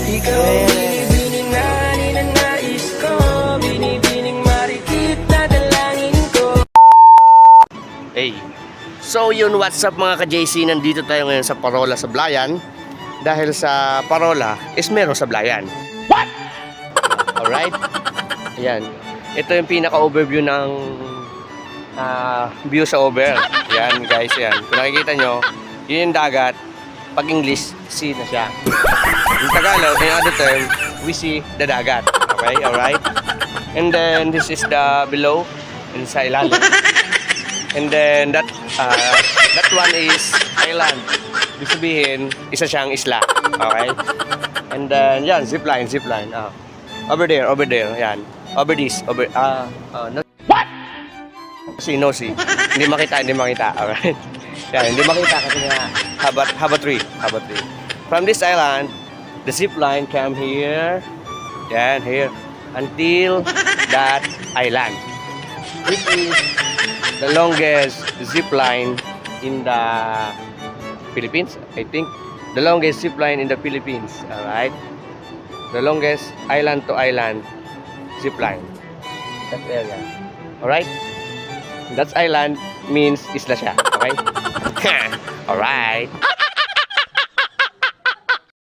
Ikaw binibining na ninanais ko, binibining marikit na dalangin ko. Hey, so yun, what's up mga ka-JC? Nandito tayo ngayon sa Parola, Sablayan. Dahil sa Parola is meron Sablayan. What? Alright? Ayan. Ito yung pinaka-overview ng view sa over. Yan guys, yan. Kung nakikita nyo, yun yung dagat. Pag English, sea na siya. In Tagalog, in other term, we see the dagat. Okay, alright? And then this is the below, and sa ilalim. And then that one is island. Ibig sabihin, isa siyang isla. Okay? And then yan, zipline. Over there, yan. Over this, no. What? No see. Hindi makita. Alright. Yan, hindi makita kasi nga haba tree. From this island, the zipline come here. Yan, here until that island. This is the longest zip line in the Philippines, I think. The longest zip line in the Philippines, alright? The longest island to island zip line. That area. Alright? That island means isla siya, okay? Alright.